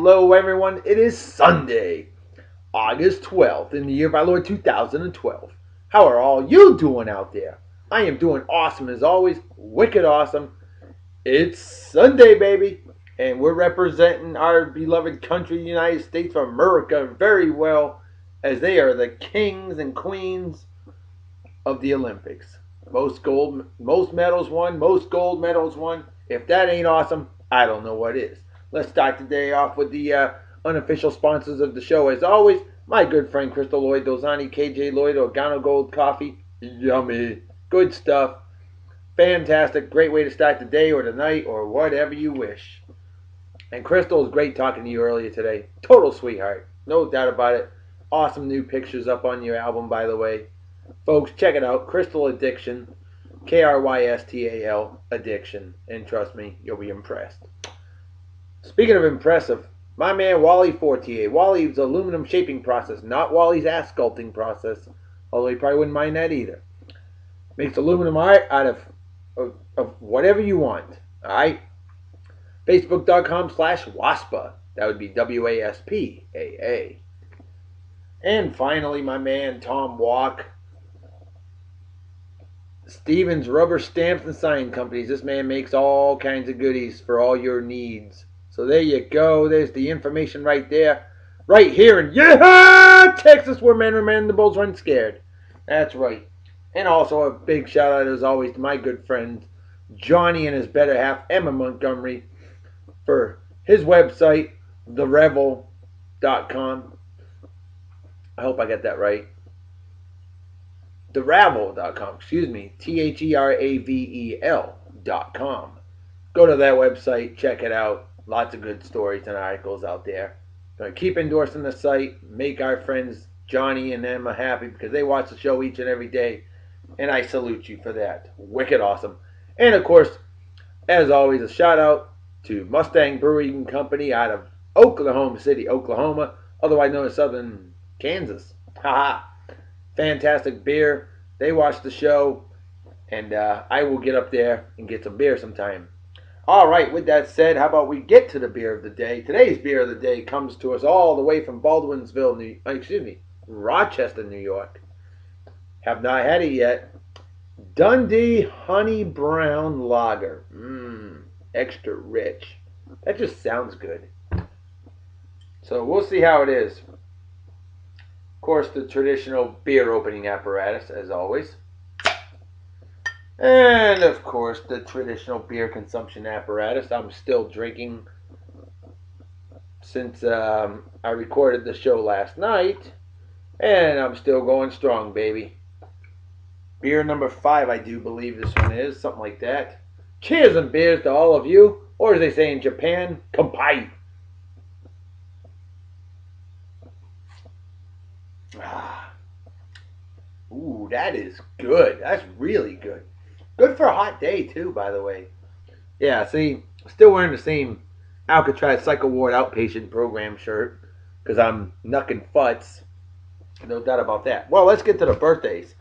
Hello everyone, it is Sunday, August 12th in the year of our Lord 2012. How are all you doing out there? I am doing awesome as always, wicked awesome. It's Sunday, baby, and we're representing our beloved country, the United States of America, very well, as they are the kings and queens of the Olympics. Most medals won, most gold medals won. If that ain't awesome, I don't know what is. Let's start the day off with the unofficial sponsors of the show. As always, my good friend Crystal Lloyd, Dozani, KJ Lloyd, Organo Gold Coffee. Yummy. Good stuff. Fantastic. Great way to start the day or the night or whatever you wish. And Crystal, was great talking to you earlier today. Total sweetheart. No doubt about it. Awesome new pictures up on your album, by the way. Folks, check it out. Crystal Addiction. Krystal Addiction. And trust me, you'll be impressed. Speaking of impressive, my man Wally Fortier. Wally's aluminum shaping process, not Wally's ass sculpting process. Although he probably wouldn't mind that either. Makes aluminum art out of whatever you want. Alright? Facebook.com/WASPA. That would be WASPAA. And finally, my man Tom Walk. Stevens Rubber Stamps and Sign Companies. This man makes all kinds of goodies for all your needs. So there you go. There's the information right there. Right here in Texas, where men remember the bulls run scared. That's right. And also a big shout out as always to my good friend Johnny and his better half Emma Montgomery for his website, therevel.com. I hope I got that right. Theravel.com, excuse me. THERAVEL.com. Go to that website, check it out. Lots of good stories and articles out there. Keep endorsing the site. Make our friends Johnny and Emma happy because they watch the show each and every day. And I salute you for that. Wicked awesome. And of course, as always, a shout out to Mustang Brewing Company out of Oklahoma City, Oklahoma, otherwise known as Southern Kansas. Haha. Fantastic beer. They watch the show. And I will get up there and get some beer sometime. All right, with that said, how about we get to the beer of the day? Today's beer of the day comes to us all the way from Rochester, New York. Have not had it yet. Dundee Honey Brown Lager. Extra rich. That just sounds good. So we'll see how it is. Of course, the traditional beer opening apparatus, as always. And, of course, the traditional beer consumption apparatus. I'm still drinking since I recorded the show last night. And I'm still going strong, baby. Beer number 5, I do believe this one is. Something like that. Cheers and beers to all of you. Or as they say in Japan, kampai. Ooh, that is good. That's really good. Good for a hot day, too, by the way. Yeah, see, still wearing the same Alcatraz Psycho Ward Outpatient Program shirt because I'm knucking futz. No doubt about that. Well, let's get to the birthdays.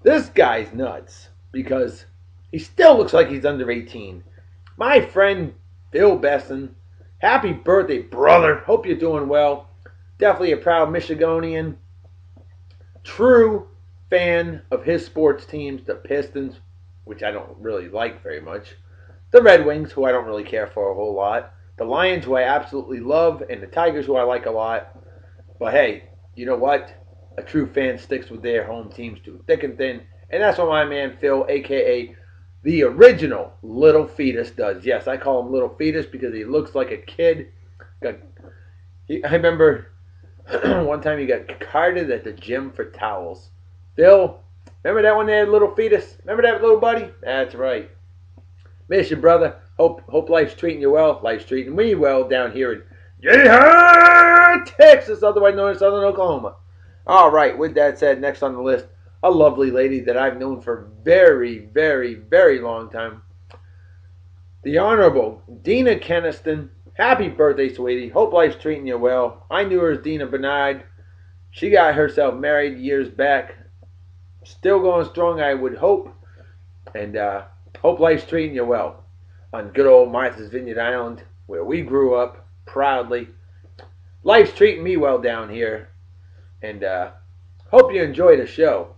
This guy's nuts because he still looks like he's under 18. My friend Bill Besson, happy birthday, brother. Hope you're doing well. Definitely a proud Michigonian. True fan of his sports teams, the Pistons, which I don't really like very much, the Red Wings, who I don't really care for a whole lot, the Lions, who I absolutely love, and the Tigers, who I like a lot. But hey, you know what? A true fan sticks with their home teams through thick and thin, and that's what my man Phil, a.k.a. the original Little Fetus, does. Yes, I call him Little Fetus because he looks like a kid. I remember one time he got carded at the gym for towels. Phil, remember that one there, Little Fetus? Remember that little buddy? That's right. Miss you, brother. Hope life's treating you well. Life's treating me well down here in Texas, otherwise known as Southern Oklahoma. All right, with that said, next on the list, a lovely lady that I've known for a very, very, very long time. The Honorable Deana Keniston. Happy birthday, sweetie. Hope life's treating you well. I knew her as Deana Bernard. She got herself married years back. Still going strong, I would hope. And hope life's treating you well. On good old Martha's Vineyard Island, where we grew up proudly. Life's treating me well down here, and hope you enjoy the show.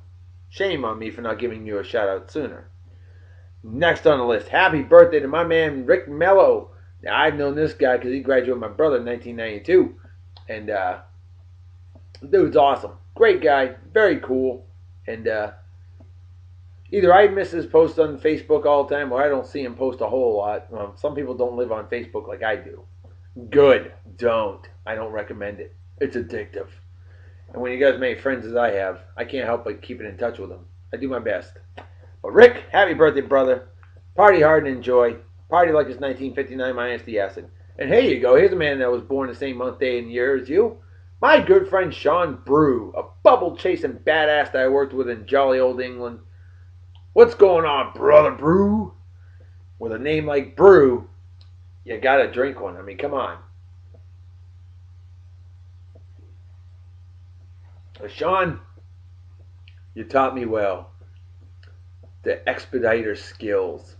Shame on me for not giving you a shout out sooner. Next on the list, happy birthday to my man Rick Mello. Now, I've known this guy because he graduated with my brother in 1992, and dude's awesome. Great guy, very cool, and either I miss his posts on Facebook all the time or I don't see him post a whole lot. Some people don't live on Facebook like I do. Good. Don't. I don't recommend it. It's addictive. And when you guys make friends as I have, I can't help but keep in touch with them. I do my best. But Rick, happy birthday, brother. Party hard and enjoy. Party like it's 1959 minus the acid. And here you go. Here's a man that was born the same month, day, and year as you. My good friend Shawn Brew, a bubble-chasing badass that I worked with in jolly old England. What's going on, Brother Brew? With a name like Brew, you gotta drink one. I mean, come on. Shawn, you taught me well. The expediter skills.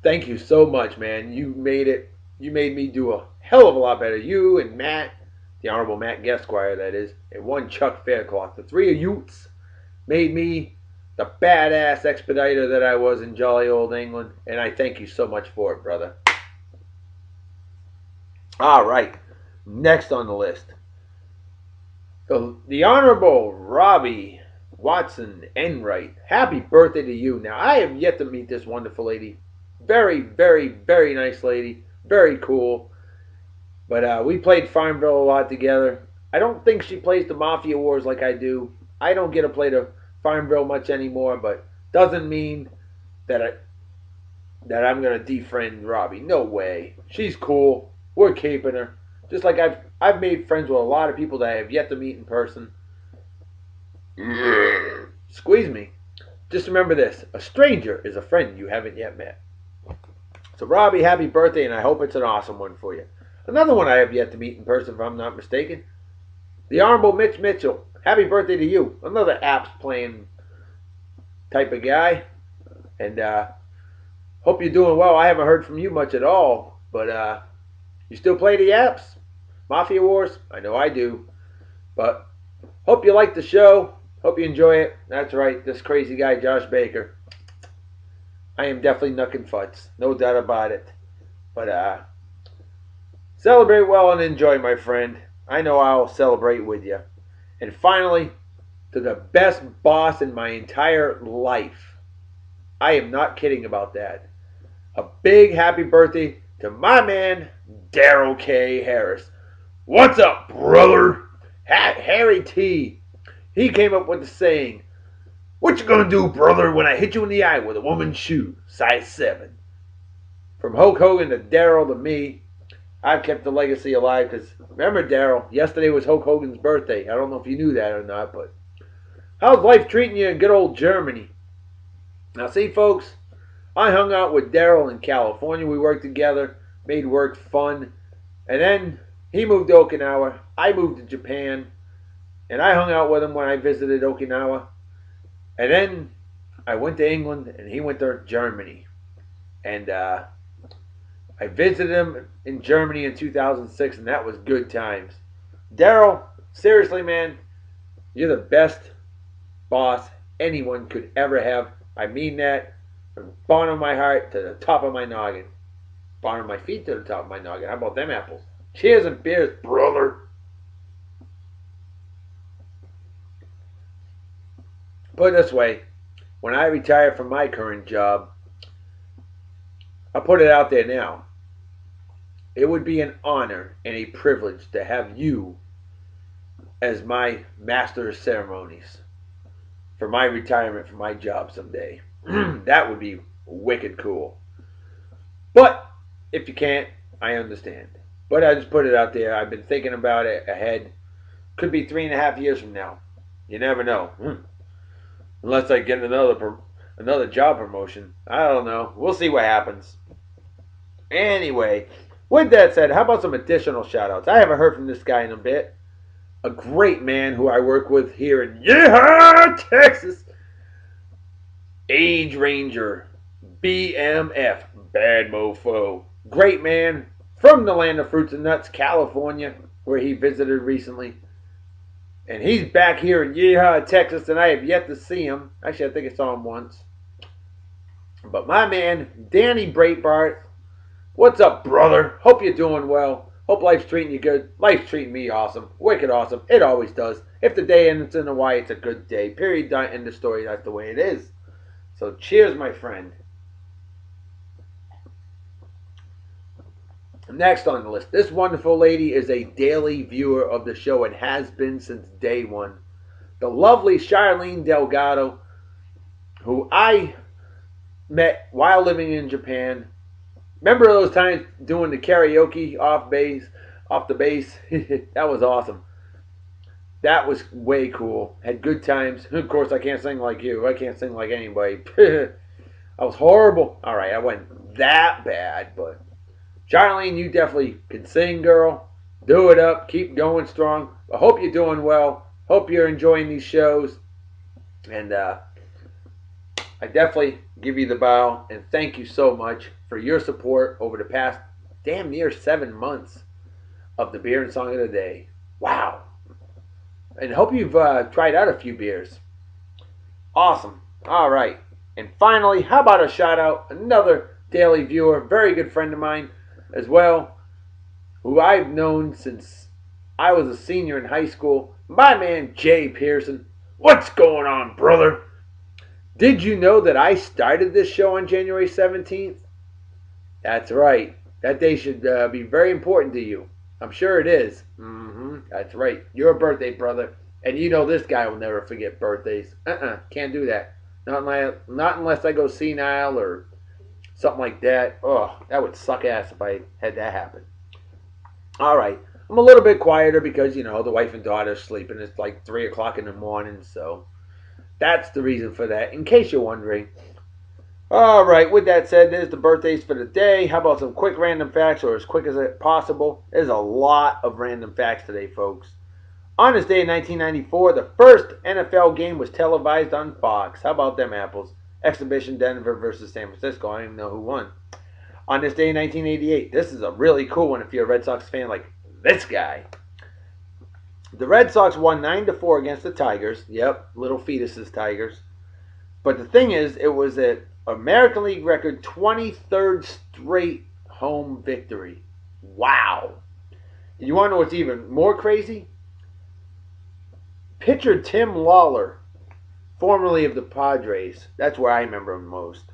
Thank you so much, man. You made me do a hell of a lot better. You and Matt, the Honorable Matt Guesquire, that is, and one Chuck Faircloth. The three of Utes made me the badass expediter that I was in jolly old England, and I thank you so much for it, brother. All right, next on the list, the Honorable Robbie Watson Enright. Happy birthday to you. Now, I have yet to meet this wonderful lady. Very, very, very nice lady. Very cool. But we played Farmville a lot together. I don't think she plays the Mafia Wars like I do. I don't get to play the Farmville much anymore, but doesn't mean that I'm gonna defriend Robbie. No way. She's cool. We're keeping her. Just like I've made friends with a lot of people that I have yet to meet in person. Squeeze me. Just remember this: a stranger is a friend you haven't yet met. So Robbie, happy birthday, and I hope it's an awesome one for you. Another one I have yet to meet in person, if I'm not mistaken. The Honorable Mitch Mitchell. Happy birthday to you. Another apps playing type of guy. And hope you're doing well. I haven't heard from you much at all. But you still play the apps? Mafia Wars? I know I do. But hope you like the show. Hope you enjoy it. That's right. This crazy guy, Josh Baker. I am definitely knucking futz. No doubt about it. But celebrate well and enjoy, my friend. I know I'll celebrate with you. And finally, to the best boss in my entire life. I am not kidding about that. A big happy birthday to my man, Darryl K. Harris. What's up, brother? Harri-T. He came up with the saying, "What you gonna do, brother, when I hit you in the eye with a woman's shoe, size 7? From Hulk Hogan to Darryl to me, I've kept the legacy alive because, remember, Darryl, yesterday was Hulk Hogan's birthday. I don't know if you knew that or not, but how's life treating you in good old Germany? Now, see, folks, I hung out with Darryl in California. We worked together, made work fun, and then he moved to Okinawa. I moved to Japan, and I hung out with him when I visited Okinawa. And then I went to England, and he went to Germany. And I visited him in Germany in 2006, and that was good times. Darryl, seriously, man, you're the best boss anyone could ever have. I mean that from the bottom of my heart to the top of my noggin. Bottom of my feet to the top of my noggin. How about them apples? Cheers and beers, brother. Put it this way, when I retire from my current job, I'll put it out there now. It would be an honor and a privilege to have you as my master of ceremonies for my retirement from my job someday. That would be wicked cool. But if you can't, I understand. But I just put it out there. I've been thinking about it ahead. Could be 3.5 years from now. You never know. Unless I get another job promotion. I don't know. We'll see what happens. Anyway, with that said, how about some additional shout-outs? I haven't heard from this guy in a bit. A great man who I work with here in Texas. Age Ranger. BMF. Bad Mofo. Great man from the land of fruits and nuts, California. where he visited recently. And he's back here in Yeehaw, Texas, and I have yet to see him. Actually, I think I saw him once. But my man, Danny Breitbart, what's up, brother? Hope you're doing well. Hope life's treating you good. Life's treating me awesome. Wicked awesome. It always does. If the day ends in Hawaii, it's a good day. Period. End of story. That's the way it is. So cheers, my friend. Next on the list, this wonderful lady is a daily viewer of the show and has been since day one. The lovely Charlene Delgado, who I met while living in Japan. Remember those times doing the karaoke off the bass? That was awesome. That was way cool. Had good times. Of course, I can't sing like you. I can't sing like anybody. I was horrible. All right, I wasn't that bad, but Charlene, you definitely can sing, girl. Do it up. Keep going strong. I hope you're doing well. Hope you're enjoying these shows. And I definitely give you the bow and thank you so much for your support over the past damn near 7 months of the Beer and Song of the Day. Wow. And hope you've tried out a few beers. Awesome. All right. And finally, how about a shout out? Another daily viewer, very good friend of mine as well, who I've known since I was a senior in high school. My man, Jay Pearson. What's going on, brother? Did you know that I started this show on January 17th? That's right. That day should be very important to you. I'm sure it is. That's right. Your birthday, brother. And you know this guy will never forget birthdays. Can't do that. Not unless I go senile or something like that. Oh, that would suck ass if I had that happen. All right. I'm a little bit quieter because, the wife and daughter are sleeping. It's like 3 o'clock in the morning, so that's the reason for that, in case you're wondering. All right, with that said, there's the birthdays for the day. How about some quick random facts, or as quick as possible? There's a lot of random facts today, folks. On this day in 1994, the first NFL game was televised on Fox. How about them apples? Exhibition Denver versus San Francisco. I don't even know who won. On this day in 1988, this is a really cool one if you're a Red Sox fan like this guy. The Red Sox won 9-4 against the Tigers. Yep, Little Fetus' Tigers. But the thing is, it was an American League record 23rd straight home victory. Wow. You want to know what's even more crazy? Pitcher Tim Lawler, formerly of the Padres, that's where I remember him most.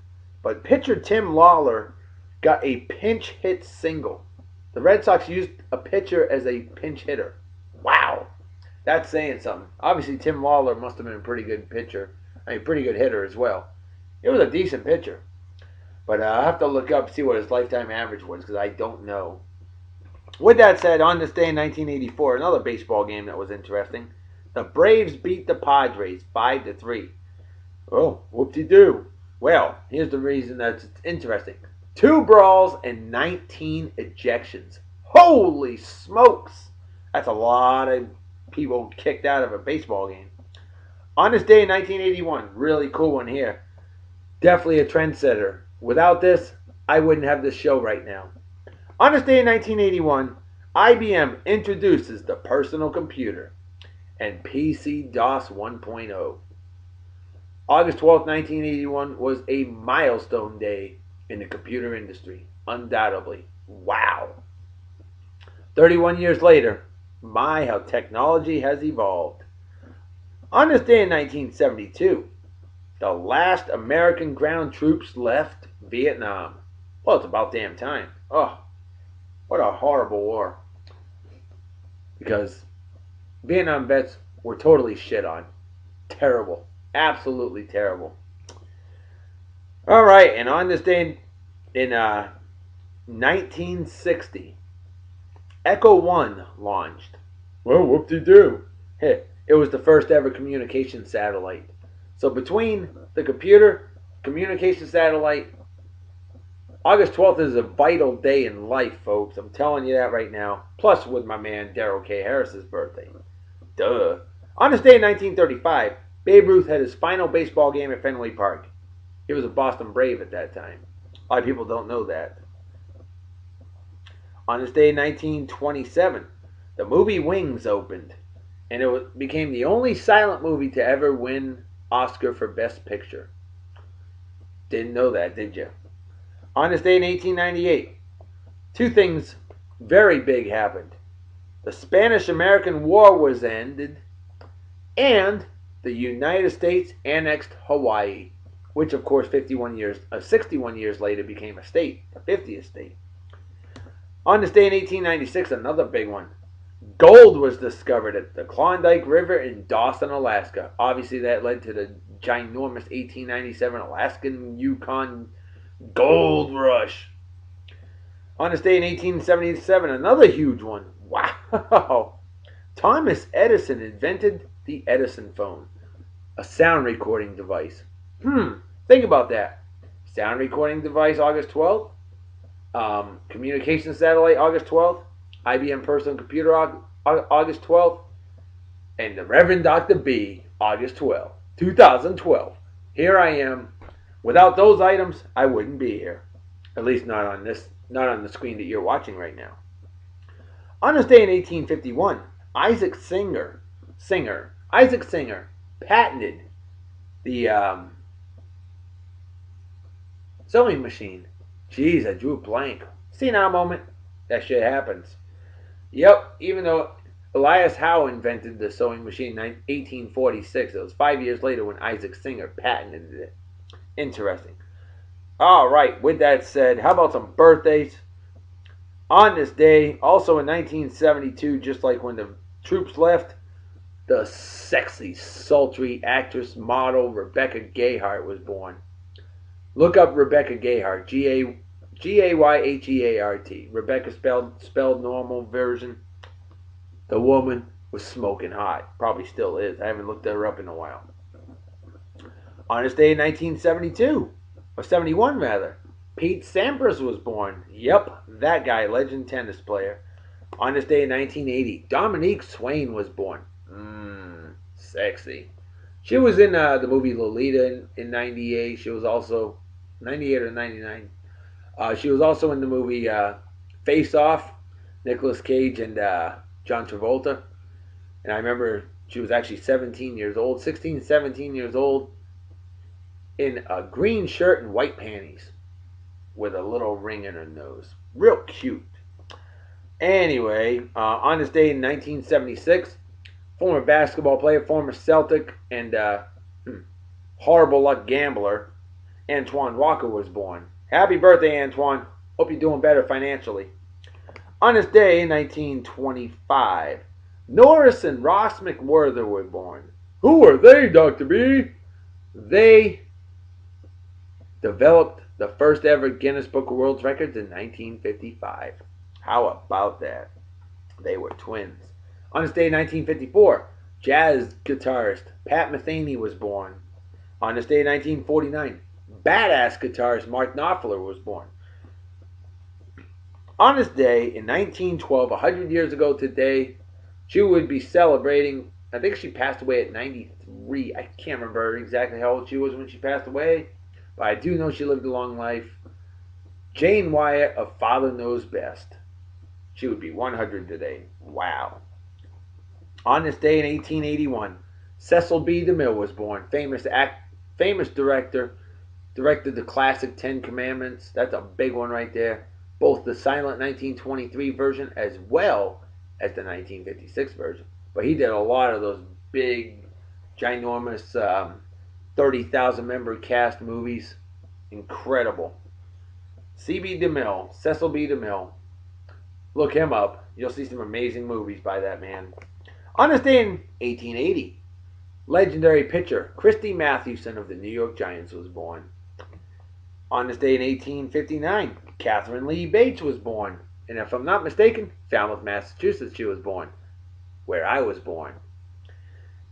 But pitcher Tim Lawler got a pinch hit single. The Red Sox used a pitcher as a pinch hitter. Wow. That's saying something. Obviously, Tim Lawler must have been a pretty good pitcher. Pretty good hitter as well. It was a decent pitcher. But I'll have to look up, see what his lifetime average was, because I don't know. With that said, on this day in 1984, another baseball game that was interesting. The Braves beat the Padres 5-3. Oh, whoop-de-doo. Well, here's the reason that's interesting. 2 brawls and 19 ejections. Holy smokes! That's a lot of people kicked out of a baseball game. On this day in 1981, really cool one here. Definitely a trendsetter. Without this, I wouldn't have this show right now. On this day in 1981, IBM introduces the personal computer and PC-DOS 1.0. August 12, 1981 was a milestone day in the computer industry. Undoubtedly. Wow. 31 years later, my, how technology has evolved. On this day in 1972, the last American ground troops left Vietnam. Well, it's about damn time. Oh, what a horrible war. Because Vietnam vets were totally shit on. Terrible. Absolutely terrible. All right, and on this day in 1960, Echo 1 launched. Well, whoop-de-doo. It was the first ever communication satellite. So between the communication satellite, August 12th is a vital day in life, folks. I'm telling you that right now. Plus with my man Darryl K. Harris's birthday. Duh. On this day in 1935, Babe Ruth had his final baseball game at Fenway Park. He was a Boston Brave at that time. A lot of people don't know that. On this day in 1927, The movie Wings opened, and became the only silent movie to ever win Oscar for Best Picture. Didn't know that, did you? On this day in 1898, two things very big happened. The Spanish-American War was ended, and the United States annexed Hawaii, which of course 61 years later became a state, the 50th state. On this day in 1896, another big one. Gold was discovered at the Klondike River in Dawson, Alaska. Obviously, that led to the ginormous 1897 Alaskan Yukon Gold Rush. On this day in 1877, another huge one. Wow! Thomas Edison invented the Edison phone, a sound recording device. Think about that. Sound recording device, August 12th. Communication satellite, August 12th. IBM personal computer, August 12th. And the Reverend Dr. B, August 12th, 2012. Here I am. Without those items, I wouldn't be here. At least not on the screen that you're watching right now. On this day in 1851, Isaac Singer patented the sewing machine. Jeez, I drew a blank. See now, moment. That shit happens. Yep, even though Elias Howe invented the sewing machine in 1846, it was 5 years later when Isaac Singer patented it. Interesting. All right, with that said, how about some birthdays? On this day, also in 1972, just like when the troops left, the sexy, sultry actress model Rebecca Gayheart was born. Look up Rebecca Gayheart, Gayheart. Rebecca spelled normal version. The woman was smoking hot. Probably still is. I haven't looked her up in a while. On this day in 1972, or 71 rather, Pete Sampras was born. Yep, that guy, legend tennis player. On this day in 1980, Dominique Swain was born. Sexy. She was in the movie Lolita in 98. She was also 98 or 99. She was also in the movie Face Off, Nicolas Cage and John Travolta. And I remember she was actually 17 years old, 16, 17 years old, in a green shirt and white panties with a little ring in her nose. Real cute. Anyway, on this day in 1976, former basketball player, former Celtic, and horrible luck gambler, Antoine Walker was born. Happy birthday, Antoine. Hope you're doing better financially. On this day in 1925, Norris and Ross McWhirter were born. Who were they, Dr. B? They developed the first ever Guinness Book of World Records in 1955. How about that? They were twins. On this day in 1954, jazz guitarist Pat Metheny was born. On this day in 1949, badass guitarist Mark Knopfler was born. On this day in 1912, 100 years ago today, she would be celebrating, I think she passed away at 93. I can't remember exactly how old she was when she passed away, but I do know she lived a long life. Jane Wyatt of Father Knows Best. She would be 100 today. Wow. On this day in 1881, Cecil B. DeMille was born. Famous director. Directed the classic 10 Commandments. That's a big one right there. Both the silent 1923 version as well as the 1956 version. But he did a lot of those big, ginormous 30,000 member cast movies. Incredible. C.B. DeMille, Cecil B. DeMille. Look him up. You'll see some amazing movies by that man. On this day in 1880, legendary pitcher Christy Mathewson of the New York Giants was born. On this day in 1859, Catherine Lee Bates was born. And if I'm not mistaken, Falmouth, Massachusetts, she was born, where I was born.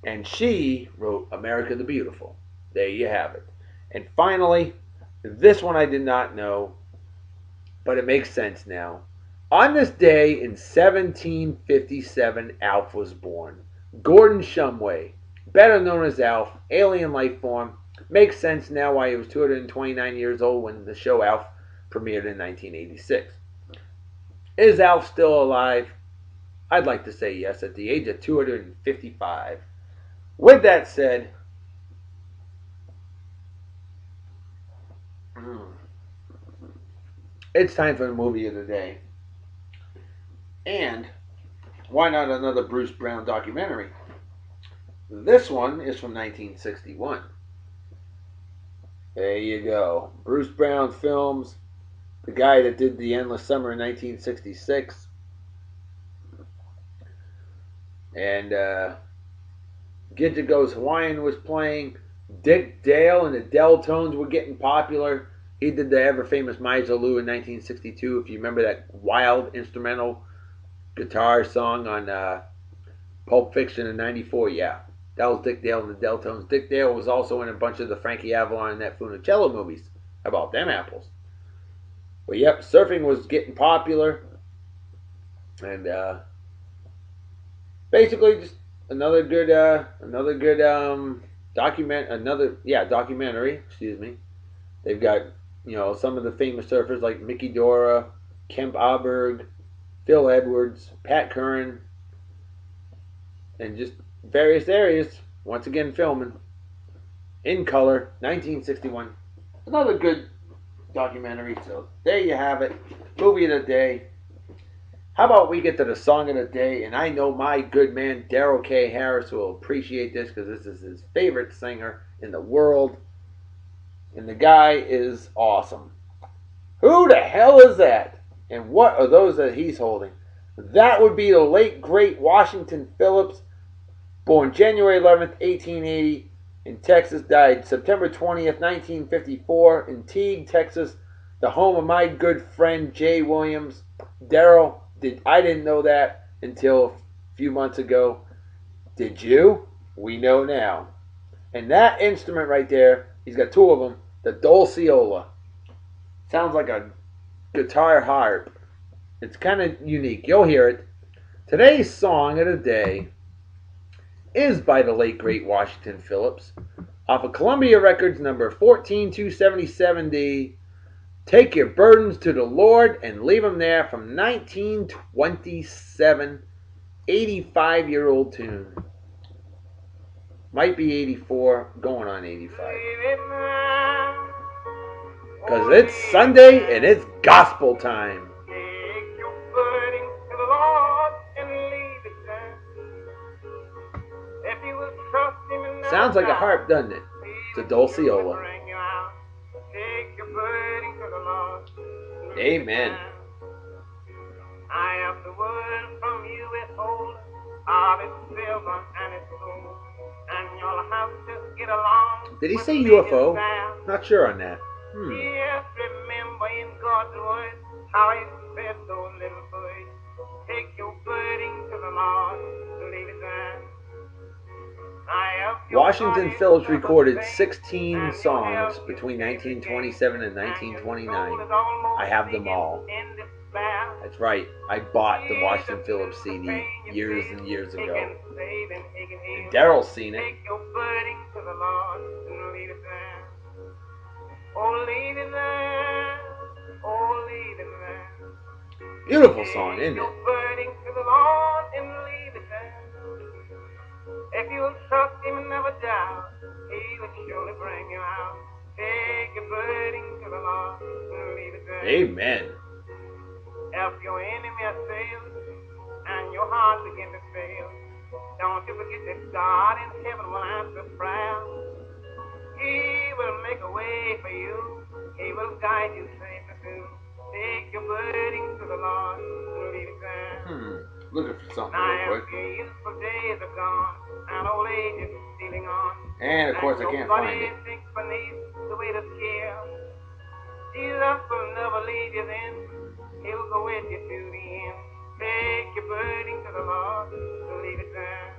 And she wrote America the Beautiful. There you have it. And finally, this one I did not know, but it makes sense now. On this day in 1757, Alf was born. Gordon Shumway, better known as Alf, alien life form. Makes sense now why he was 229 years old when the show Alf premiered in 1986. Is Alf still alive? I'd like to say yes at the age of 255. With that said, it's time for the movie of the day. And why not another Bruce Brown documentary? This one is from 1961. There you go. Bruce Brown Films, the guy that did The Endless Summer in 1966. And Gidget Goes Hawaiian was playing. Dick Dale and the Deltones were getting popular. He did the ever famous Miser Lou in 1962. If you remember that wild instrumental guitar song on Pulp Fiction in 94, yeah. That was Dick Dale and the Deltones. Dick Dale was also in a bunch of the Frankie Avalon and Nat Funicello movies. How about them apples? But yep, surfing was getting popular. And basically just another good documentary, excuse me. They've got, some of the famous surfers like Mickey Dora, Kemp Aberg, Phil Edwards, Pat Curran, and just various areas. Once again, filming in color, 1961. Another good documentary. So there you have it, movie of the day. How about we get to the song of the day? And I know my good man Darryl K. Harris will appreciate this because this is his favorite singer in the world, and the guy is awesome. Who the hell is that? And what are those that he's holding? That would be the late, great Washington Phillips, born January 11th, 1880, in Texas, died September 20th, 1954, in Teague, Texas, the home of my good friend Jay Williams. Darryl, I didn't know that until a few months ago. Did you? We know now. And that instrument right there, he's got two of them, the Dolceola. Sounds like a guitar harp. It's kind of unique. You'll hear it. Today's song of the day is by the late great Washington Phillips, off of Columbia Records number 14277D. Take Your Burdens to the Lord and Leave Them There, from 1927. 85-year-old tune. Might be 84, going on 85. Because it's Sunday and it's gospel time. Sounds like a harp, doesn't it? It's a Dolceola. Amen. I have the word from you withhold of its silver and its gold, and you'll have to get along. Did he say UFO? Not sure on that. Yes, remember in God's word how he said, "So little boy, take your burden to the Lord, leave it there." Washington Phillips recorded 16 songs between 1927 and 1929. I have them all. That's right. I bought the Washington Phillips CD years and years ago. And Darryl's seen it. Beautiful song, isn't it? If you'll trust him and never doubt, he will surely bring you out. Take your burden to the Lord and leave it there. Amen. If your enemy assails and your heart begins to fail, don't you forget that God in heaven will answer prayer. He will make a way for you. He will guide you safely too. Take your burden to the Lord and leave it there. Looking for something real quick. Days are gone, and old age is stealing on. And of course I can't find it. The weight of care. Jesus will never leave you then. He'll go with you to the end. Take your burden to the Lord, leave it there.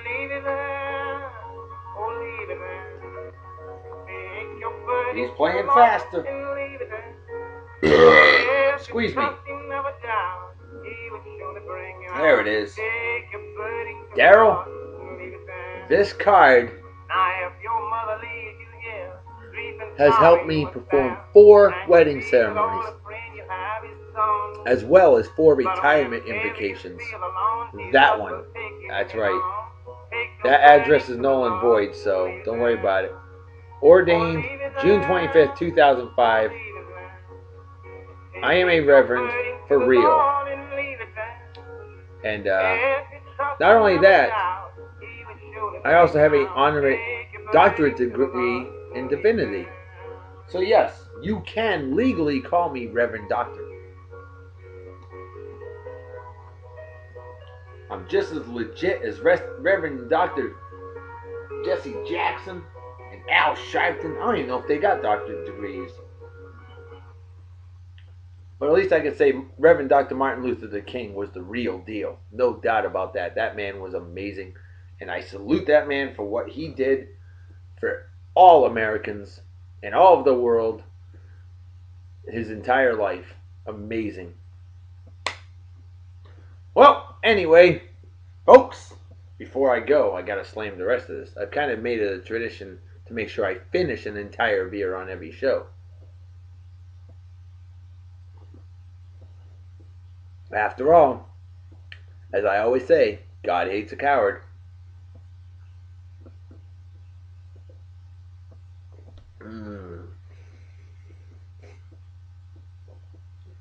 Leave it there. Oh, leave it there. Take your burden. He's playing faster. Leave it there. Squeeze me. There it is. Darryl, this card has helped me perform 4 wedding ceremonies. as well as 4 retirement invocations. That one. That's right. That address is null and void, so don't worry about it. Ordained June 25th, 2005. I am a reverend for real. And not only that, I also have an honorary doctorate degree in divinity. So yes, you can legally call me Reverend Doctor. I'm just as legit as Reverend Dr. Jesse Jackson and Al Sharpton. I don't even know if they got doctorate degrees. But at least I can say Reverend Dr. Martin Luther King was the real deal. No doubt about that. That man was amazing. And I salute that man for what he did for all Americans and all of the world his entire life. Amazing. Well, anyway, folks, before I go, I gotta slam the rest of this. I've kind of made it a tradition to make sure I finish an entire beer on every show. After all, as I always say, God hates a coward.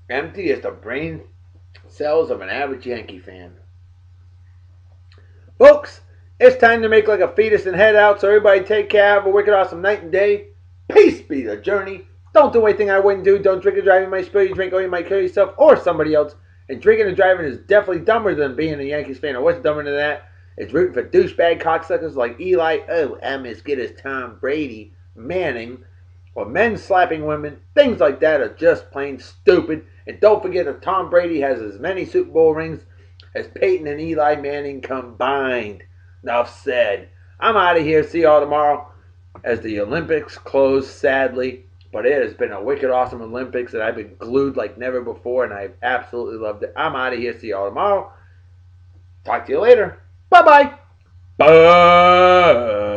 Empty as the brain cells of an average Yankee fan. Folks, it's time to make like a fetus and head out, so everybody take care. Have a wicked awesome night and day. Peace be the journey. Don't do anything I wouldn't do. Don't drink and drive. You might spill your drink or you might kill yourself or somebody else. And drinking and driving is definitely dumber than being a Yankees fan. Or what's dumber than that? It's rooting for douchebag cocksuckers like Eli. Oh, I'm as good as Tom Brady, Manning, or men slapping women. Things like that are just plain stupid. And don't forget that Tom Brady has as many Super Bowl rings as Peyton and Eli Manning combined. Enough said. I'm out of here. See y'all tomorrow as the Olympics close, sadly. But it has been a wicked awesome Olympics, and I've been glued like never before, and I've absolutely loved it. I'm out of here. See y'all tomorrow. Talk to you later. Bye-bye. Bye.